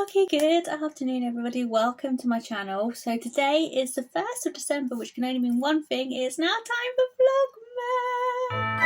Okay, good afternoon everybody, welcome to my channel. So today is the 1st of December, which can only mean one thing: it's now time for Vlogmas!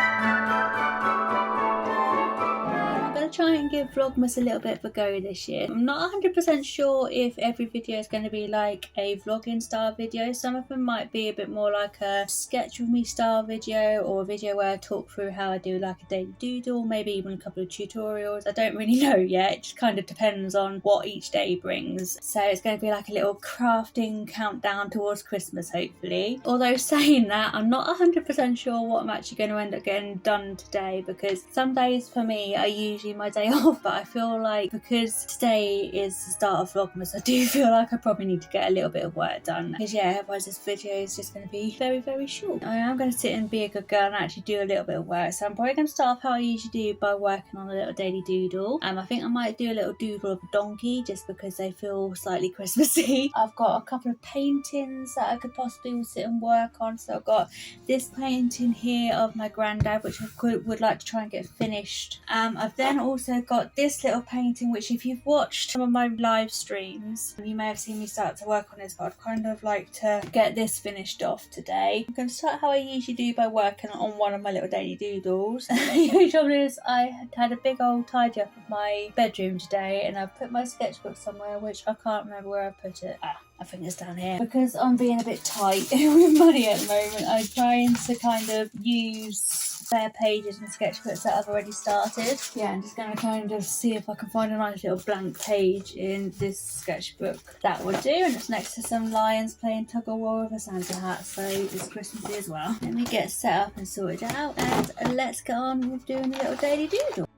I'm going to try and give Vlogmas a little bit of a go this year. I'm not 100% sure if every video is going to be like a vlogging style video. Some of them might be a bit more like a sketch with me style video, or a video where I talk through how I do like a daily doodle, maybe even a couple of tutorials. I don't really know yet, it just kind of depends on what each day brings. So it's going to be like a little crafting countdown towards Christmas, hopefully. Although saying that, I'm not 100% sure what I'm actually going to end up getting done today, because some days for me are usually my day off, but I feel like because today is the start of Vlogmas, I do feel like I probably need to get a little bit of work done, because yeah, otherwise this video is just going to be very short. I am going to sit and be a good girl and actually do a little bit of work, so I'm probably going to start off how I usually do, by working on a little daily doodle. I think I might do a little doodle of a donkey just because they feel slightly Christmassy. I've got a couple of paintings that I could possibly sit and work on. So I've got this painting here of my granddad, which I would like to try and get finished. I've then also got this little painting, which if you've watched some of my live streams, you may have seen me start to work on this, but I'd kind of like to get this finished off today. I'm going to start how I usually do, by working on one of my little daily doodles. The trouble is, I had a big old tidy up of my bedroom today, and I've put my sketchbook somewhere, which I can't remember where I put it. I think it's down here. Because I'm being a bit tight with money at the moment, I'm trying to kind of use spare pages and sketchbooks that I've already started. Yeah, I'm just going to kind of see if I can find a nice little blank page in this sketchbook. That would do, and it's next to some lions playing tug of war with a Santa hat, so it's Christmassy as well. Let me get set up and sorted out, and let's get on with doing a little daily doodle.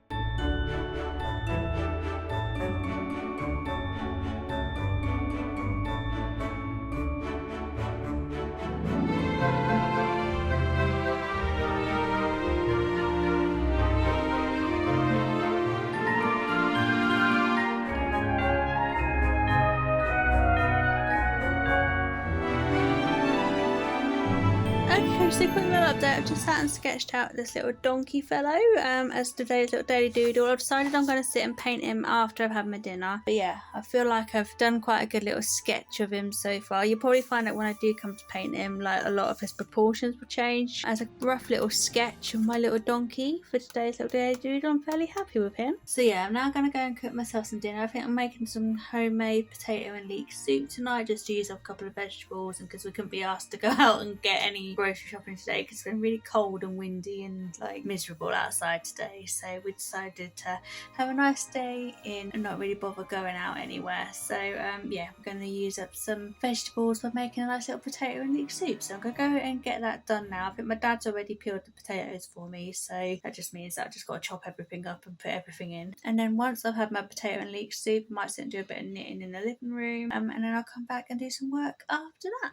Okay, so quick little update. I've just sat and sketched out this little donkey fellow as today's little daily doodle. I've decided I'm going to sit and paint him after I've had my dinner. But yeah, I feel like I've done quite a good little sketch of him so far. You'll probably find that when I do come to paint him, like a lot of his proportions will change. As a rough little sketch of my little donkey for today's little daily doodle, I'm fairly happy with him. So yeah, I'm now going to go and cook myself some dinner. I think I'm making some homemade potato and leek soup tonight, just to use up a couple of vegetables, and because we couldn't be asked to go out and get any grocery shopping today because it's been really cold and windy and like miserable outside today, so we decided to have a nice day in and not really bother going out anywhere. So yeah, I'm going to use up some vegetables by making a nice little potato and leek soup, so I'm going to go and get that done now. I think my dad's already peeled the potatoes for me, so that just means that I've just got to chop everything up and put everything in. And then once I've had my potato and leek soup, I might sit and do a bit of knitting in the living room, and then I'll come back and do some work after that.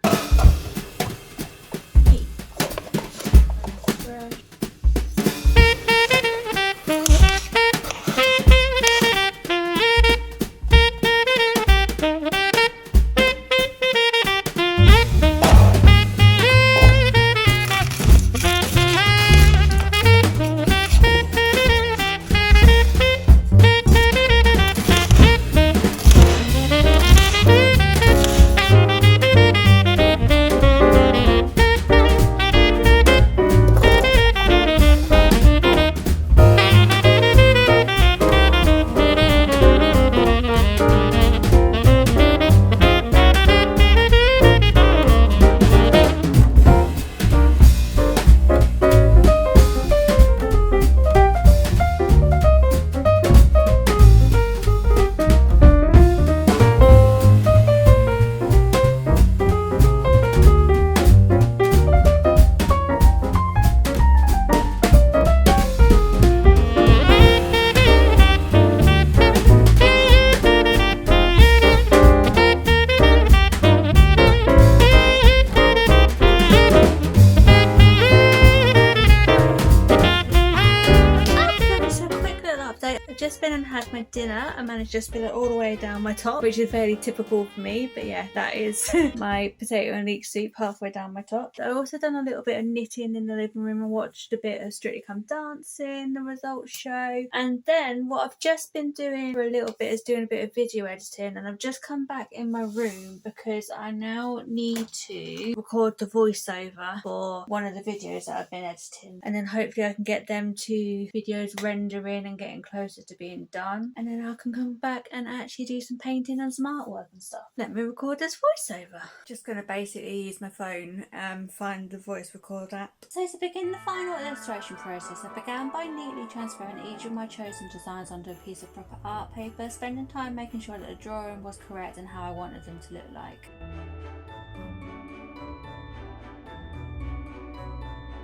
dinner. I managed to spill it all the way down my top, which is fairly typical for me, but yeah, that is my potato and leek soup halfway down my top. I also done a little bit of knitting in the living room and watched a bit of Strictly Come Dancing, the results show. And then what I've just been doing for a little bit is doing a bit of video editing, and I've just come back in my room because I now need to record the voiceover for one of the videos that I've been editing, and then hopefully I can get them two videos rendering and getting closer to being done, and then I can come back and actually do some painting and some artwork and stuff. Let me record this voiceover. Just gonna basically use my phone and find the voice record app. So to begin the final illustration process, I began by neatly transferring each of my chosen designs onto a piece of proper art paper, spending time making sure that the drawing was correct and how I wanted them to look like.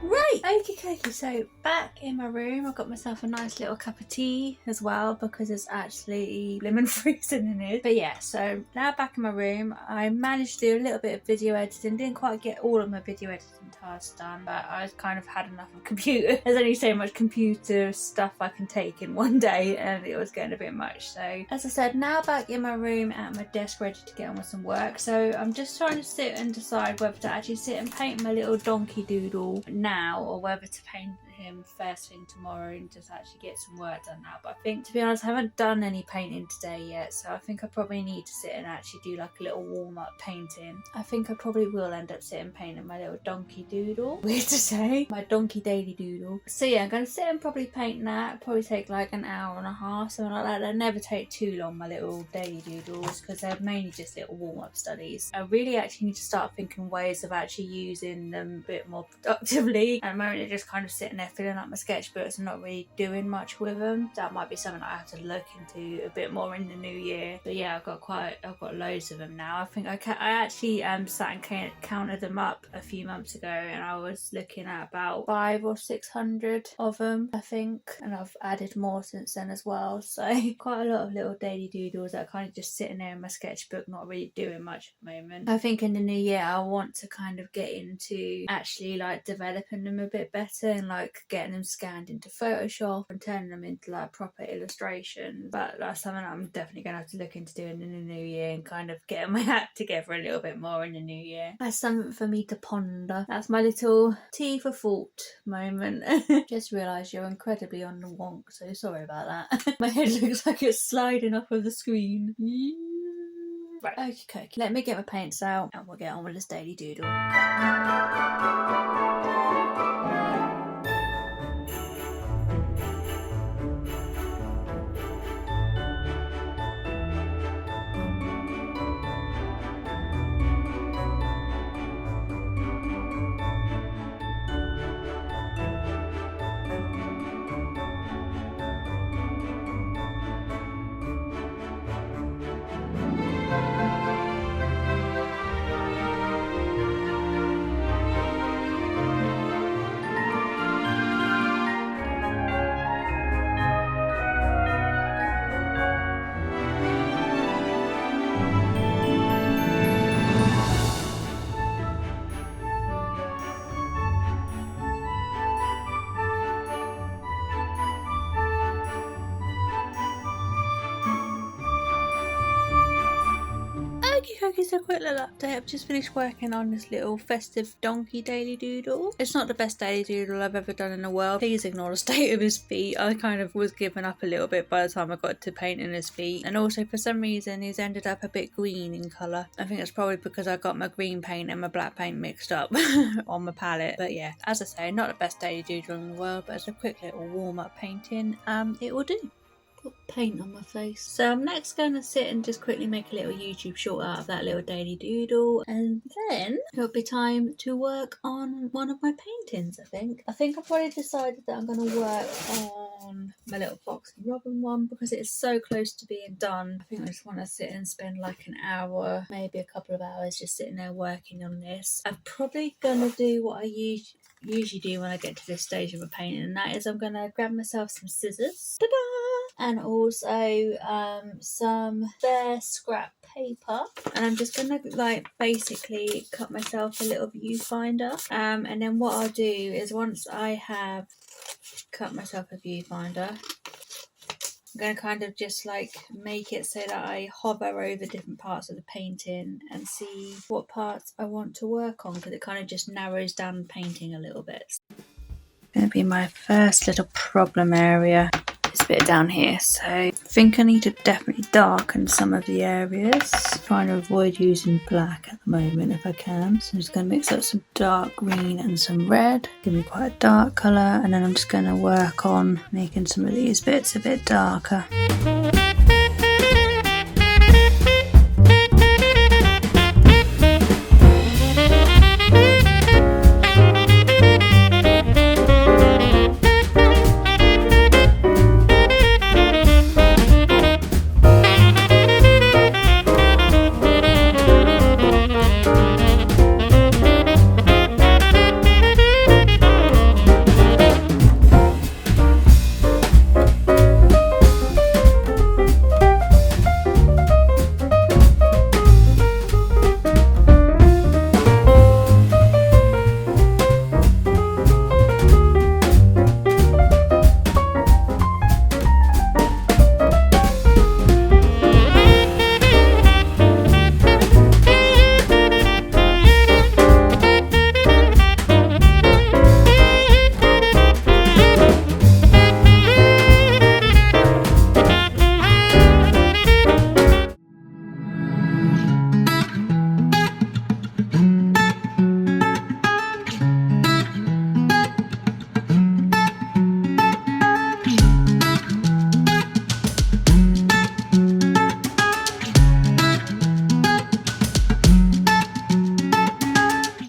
Right, okay, so back in my room, I've got myself a nice little cup of tea as well because it's actually lemon freezing in here. But yeah, so now back in my room, I managed to do a little bit of video editing. Didn't quite get all of my video editing tasks done, but I kind of had enough of computer. There's only so much computer stuff I can take in one day, and it was getting a bit much. So as I said, now back in my room at my desk ready to get on with some work. So I'm just trying to sit and decide whether to actually sit and paint my little donkey doodle now, or whether to paint him first thing tomorrow and just actually get some work done now. But I think, to be honest, I haven't done any painting today yet, so I think I probably need to sit and actually do like a little warm-up painting. I think I probably will end up sitting painting my little donkey doodle. Weird to say, my donkey daily doodle. So yeah, I'm gonna sit and probably paint that. Probably take like an hour and a half, something like that. They never take too long, my little daily doodles, because they're mainly just little warm-up studies. I really actually need to start thinking ways of actually using them a bit more productively. At the moment, they're just kind of sitting there filling up my sketchbooks and not really doing much with them. That might be something I have to look into a bit more in the new year. But yeah, I've got loads of them now. I think I actually sat and counted them up a few months ago, and I was looking at about 500 or 600 of them, I think, and I've added more since then as well. So quite a lot of little daily doodles that are kind of just sitting there in my sketchbook, not really doing much at the moment. I think in the new year I want to kind of get into actually like developing them a bit better and like getting them scanned into Photoshop and turning them into like proper illustrations. But that's something I'm definitely going to have to look into doing in the new year, and kind of getting my act together a little bit more in the new year. That's something for me to ponder. That's my little tea for thought moment. Just realised you're incredibly on the wonk, so sorry about that. My head looks like it's sliding off of the screen. Right, okay. Let me get my paints out and we'll get on with this daily doodle. Okay, so a quick little update. I've just finished working on this little festive donkey daily doodle. It's not the best daily doodle I've ever done in the world. Please ignore the state of his feet. I kind of was giving up a little bit by the time I got to painting his feet. And also for some reason he's ended up a bit green in colour. I think it's probably because I got my green paint and my black paint mixed up on my palette. But yeah, as I say, not the best daily doodle in the world, but as a quick little warm-up painting, it will do. Got paint on my face. So I'm next going to sit and just quickly make a little YouTube short out of that little daily doodle, and then it'll be time to work on one of my paintings. I think I've already decided that I'm going to work on my little Fox and Robin one because it is so close to being done. I think I just want to sit and spend like an hour, maybe a couple of hours, just sitting there working on this. I'm probably going to do what I usually do when I get to this stage of a painting, and that is I'm going to grab myself some scissors. Ta-da! And also some bare scrap paper, and I'm just gonna like basically cut myself a little viewfinder, and then what I'll do is once I have cut myself a viewfinder, I'm going to kind of just like make it so that I hover over different parts of the painting and see what parts I want to work on, because it kind of just narrows down painting a little bit. Going to be my first little problem area. This bit down here, so I think I need to definitely darken some of the areas. Trying to avoid using black at the moment if I can. So I'm just going to mix up some dark green and some red. Give me quite a dark colour, and then I'm just going to work on making some of these bits a bit darker.